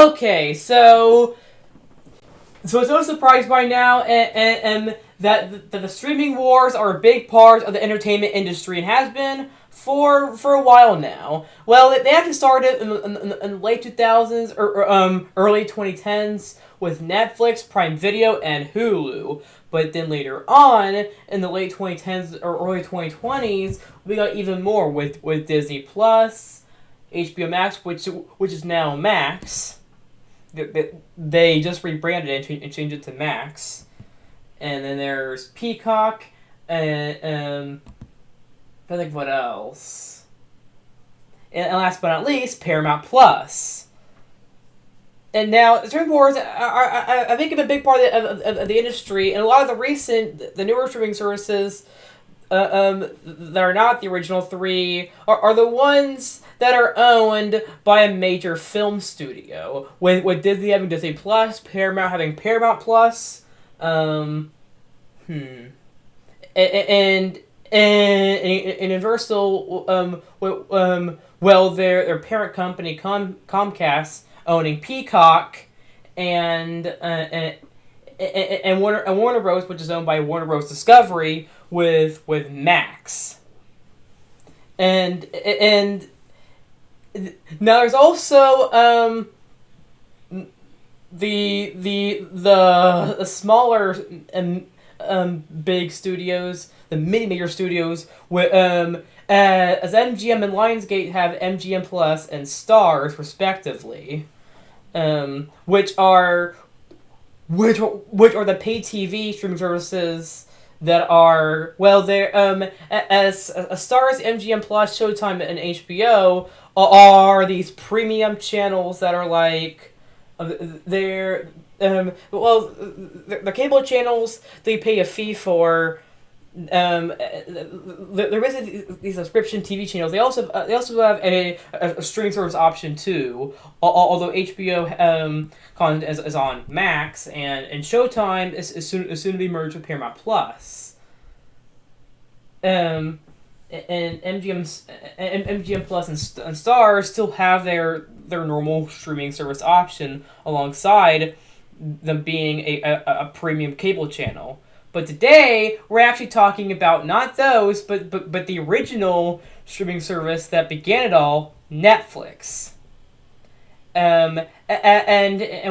Okay, so it's no surprise by now, and that the streaming wars are a big part of the entertainment industry and has been for a while now. Well, they actually started in the late 2000s or early 2010s with Netflix, Prime Video, and Hulu. But then later on, in the late 2010s or early 2020s, we got even more with Disney Plus, HBO Max, which is now Max. They just rebranded it and changed it to Max. And then there's Peacock, and I think what else? And last but not least, Paramount Plus. And now, streaming wars, I think, a big part of the industry, and a lot of the newer streaming services that are not the original three are the ones that are owned by a major film studio. With Disney having Disney Plus, Paramount having Paramount Plus, and Universal, well, their parent company Comcast owning Peacock, and Warner Bros., which is owned by Warner Bros. Discovery, with Max. And now there's also the smaller big studios, the mini major studios, as MGM and Lionsgate have MGM Plus and Stars respectively, which are the pay TV streaming services that are, well, they're as Stars, MGM Plus, Showtime, and HBO are these premium channels that are like they're the cable channels they pay a fee for. There is these subscription TV channels. They also have a streaming service option too. Although HBO content is on Max, and Showtime is soon to be merged with Paramount Plus. And MGM Plus and Stars still have their normal streaming service option alongside them being a premium cable channel. But today, we're actually talking about not those, but the original streaming service that began it all, Netflix. And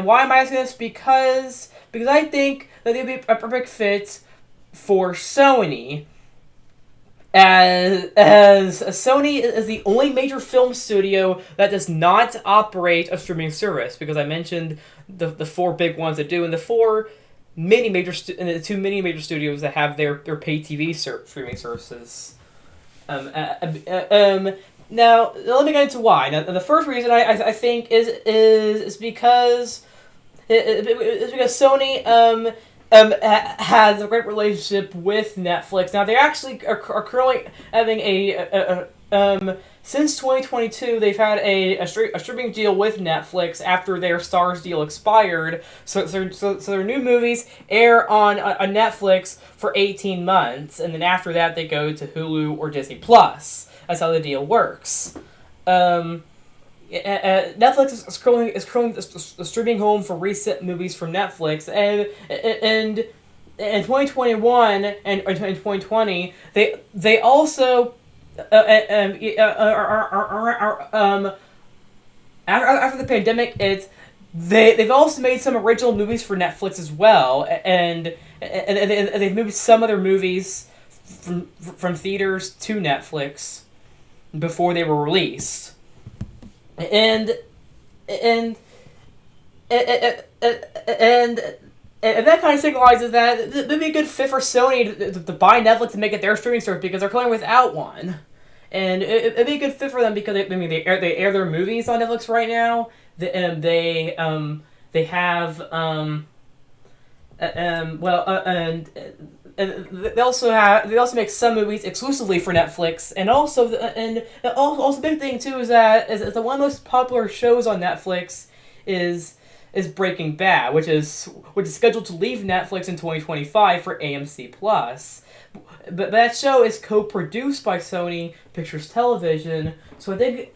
why am I asking this? Because I think that they'd be a perfect fit for Sony. As Sony is the only major film studio that does not operate a streaming service. Because I mentioned the four big ones that do, and the two mini major studios that have their pay TV streaming services. Now let me get into why. Now the first reason I think is because Sony has a great relationship with Netflix. Now they actually are currently having since 2022, they've had a streaming deal with Netflix after their Stars deal expired. So their new movies air on Netflix for 18 months, and then after that they go to Hulu or Disney Plus. That's how the deal works. Netflix is currently the streaming home for recent movies from Netflix, and in 2021 and in 2020 they also. After the pandemic, they've also made some original movies for Netflix as well, and they've moved some of their movies from theaters to Netflix before they were released, and that kind of signifies that it would be a good fit for Sony to buy Netflix and make it their streaming service because they're currently without one. And it'd be a good fit for them because they air their movies on Netflix right now. They have and they also make some movies exclusively for Netflix, and also the big thing too is that the one of the most popular shows on Netflix is Breaking Bad, which is scheduled to leave Netflix in 2025 for AMC Plus. But that show is co-produced by Sony Pictures Television, so I think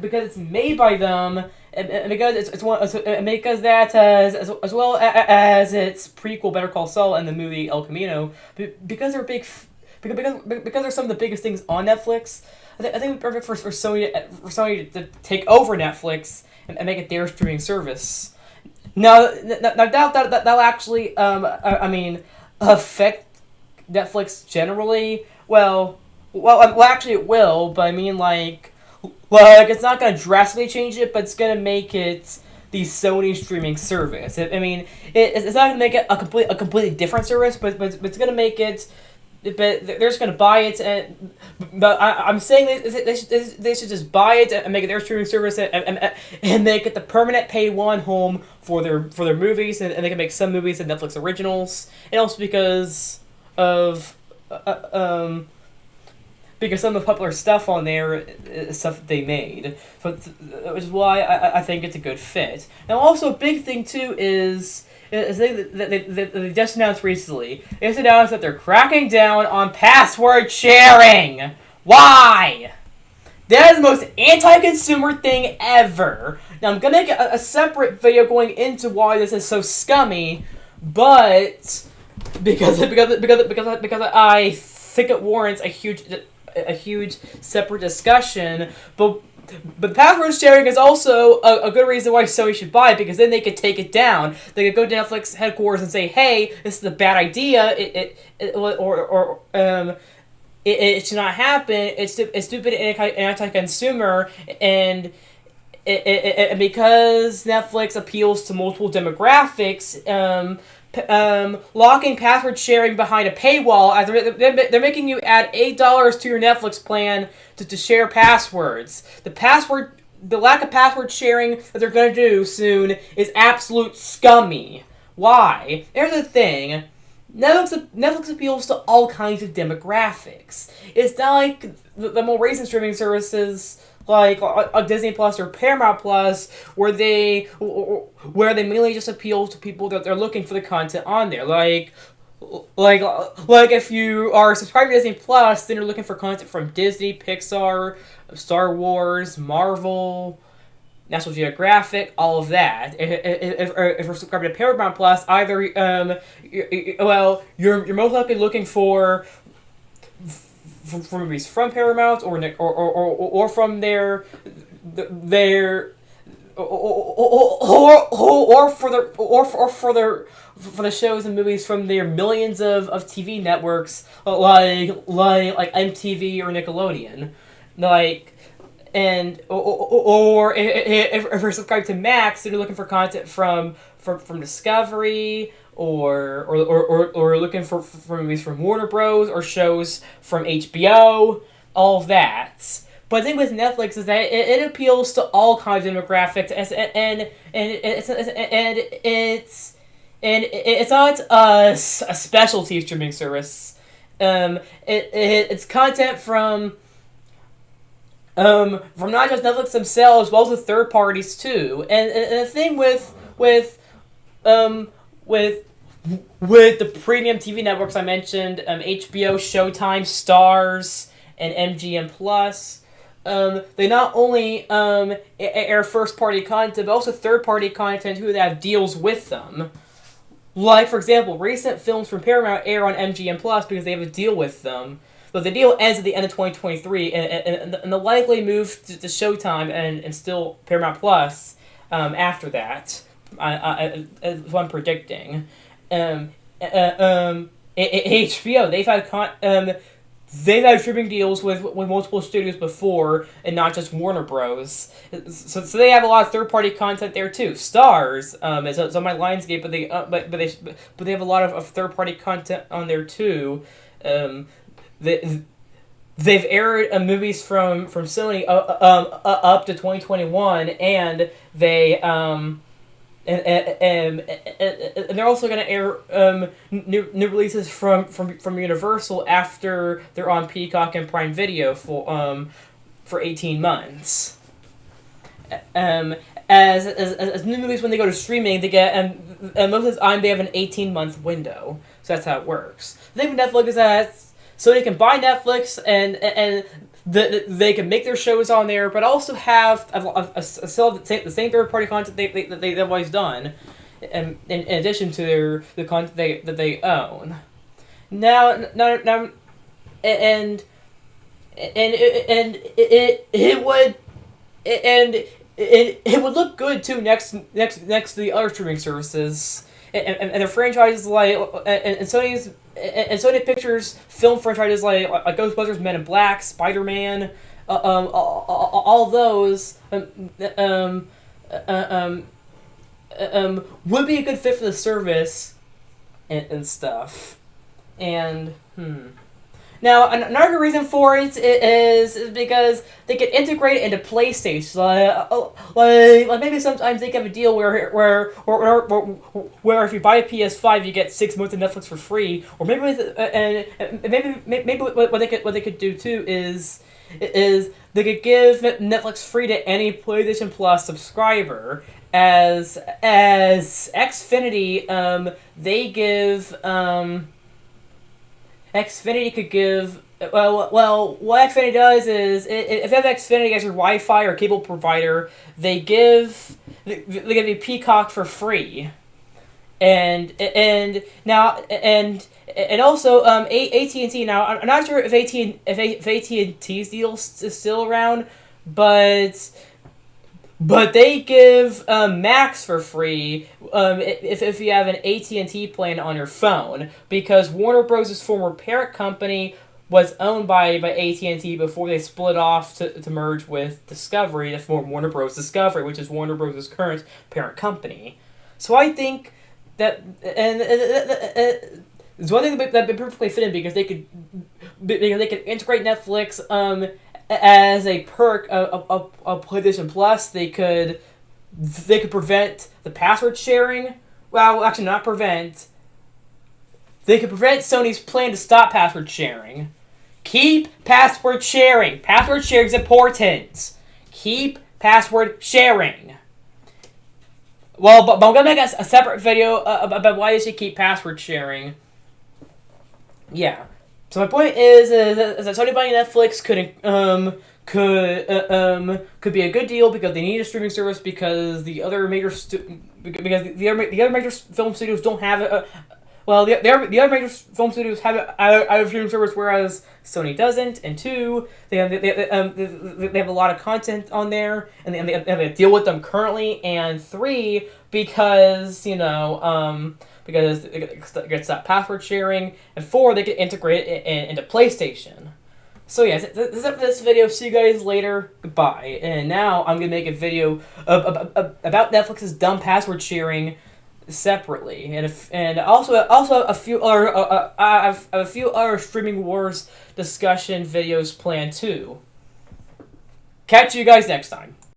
because it's made by them, and because it's one and because that as well as its prequel Better Call Saul and the movie El Camino, because they're because they're some of the biggest things on Netflix. I think it's perfect for Sony to take over Netflix and make it their streaming service. Now, doubt that'll actually I mean affect Netflix generally. Well, actually it will, but I mean like it's not gonna drastically change it, but it's gonna make it the Sony streaming service. I mean, it's not gonna make it a completely different service, but it's gonna make it. But they're just gonna buy it, but I'm saying they should just buy it and make it their streaming service and make it the permanent pay one home for their movies, and they can make some movies and Netflix originals, and also because of because some of the popular stuff on there is stuff that they made, so which is why I think it's a good fit. Now, also a big thing too is they just announced recently. They just announced that they're cracking down on password sharing. Why? That is the most anti-consumer thing ever. Now I'm gonna make a separate video going into why this is so scummy, but because I think it warrants a huge separate discussion, but password sharing is also a good reason why Sony should buy it, because then they could take it down. They could go to Netflix headquarters and say, "Hey, this is a bad idea. It should not happen. It's stupid and anti-consumer, and because Netflix appeals to multiple demographics." Locking password sharing behind a paywall, as they're making you add $8 to your Netflix plan to share passwords. The lack of password sharing that they're going to do soon is absolute scummy. Why? Here's the thing. Netflix appeals to all kinds of demographics. It's not like the more recent streaming services like Disney Plus or Paramount Plus, where they mainly just appeal to people that they're looking for the content on there. Like if you are subscribed to Disney Plus, then you're looking for content from Disney, Pixar, Star Wars, Marvel, National Geographic, all of that. If you're subscribed to Paramount Plus, either you're most likely looking for movies from Paramount or from their for the shows and movies from their millions of TV networks like MTV or Nickelodeon, or if you're subscribed to Max, then you're looking for content from Discovery, or looking for movies from Warner Bros. Or shows from HBO, all of that. But the thing with Netflix is that it appeals to all kinds of demographics, and it's not a specialty streaming service. It's content from not just Netflix themselves, but also third parties too. And the thing with the premium TV networks I mentioned, HBO, Showtime, Starz, and MGM Plus, they not only air first-party content, but also third-party content who have deals with them. Like, for example, recent films from Paramount air on MGM Plus because they have a deal with them. But the deal ends at the end of 2023, and they'll likely move to Showtime and still Paramount Plus after that. Is what I'm predicting. HBO, they've had streaming deals with multiple studios before, and not just Warner Bros. So they have a lot of third party content there too. Starz, it's on my Lionsgate, but they have a lot of third party content on there too. They've aired movies from Sony up to 2021, and they and they're also going to air new releases from Universal after they're on Peacock and Prime Video for 18 months. As new movies, when they go to streaming, they get and most of the time they have an 18-month window. So that's how it works. The thing with Netflix is that Sony can buy Netflix and that they can make their shows on there, but also have still the same third party content they've always done, and in addition to the content that they own. Now, and it would look good too next to the other streaming services, and the franchises like and Sony Pictures film franchises like Ghostbusters, Men in Black, Spider-Man, all those would be a good fit for the service and stuff. And now another reason for it is because they can integrate it into PlayStation. Like maybe sometimes they can have a deal where if you buy a PS5 you get 6 months of Netflix for free, or maybe maybe what they could do too is they could give Netflix free to any PlayStation Plus subscriber. As Xfinity, they give Xfinity could give what Xfinity does is if you have Xfinity as your Wi-Fi or cable provider, they give you Peacock for free, and also AT&T. Now I'm not sure if AT&T's deal is still around, but they give Max for free if you have an AT&T plan on your phone, because Warner Bros.' former parent company was owned by AT&T before they split off to merge with Discovery to form Warner Bros. Discovery, which is Warner Bros.' current parent company. So I think that and it's one thing that would perfectly fit in because they could integrate Netflix as a perk of PlayStation Plus. They could prevent the password sharing. Well, actually, not prevent. They could prevent Sony's plan to stop password sharing. Keep password sharing. Password sharing is important. Keep password sharing. Well, but I'm gonna make a separate video about why you should keep password sharing. Yeah. So my point is that Sony buying Netflix could be a good deal because they need a streaming service, because the other major film studios don't have it. Well, the other major film studios have a streaming service, whereas Sony doesn't. And two, they have a lot of content on there, and they have to deal with them currently. And three, because because it gets that password sharing, and four, they can integrate it into PlayStation. So yeah, this is it for this video. See you guys later. Goodbye. And now I'm gonna make a video about Netflix's dumb password sharing separately, and also a few other streaming wars discussion videos planned too. Catch you guys next time.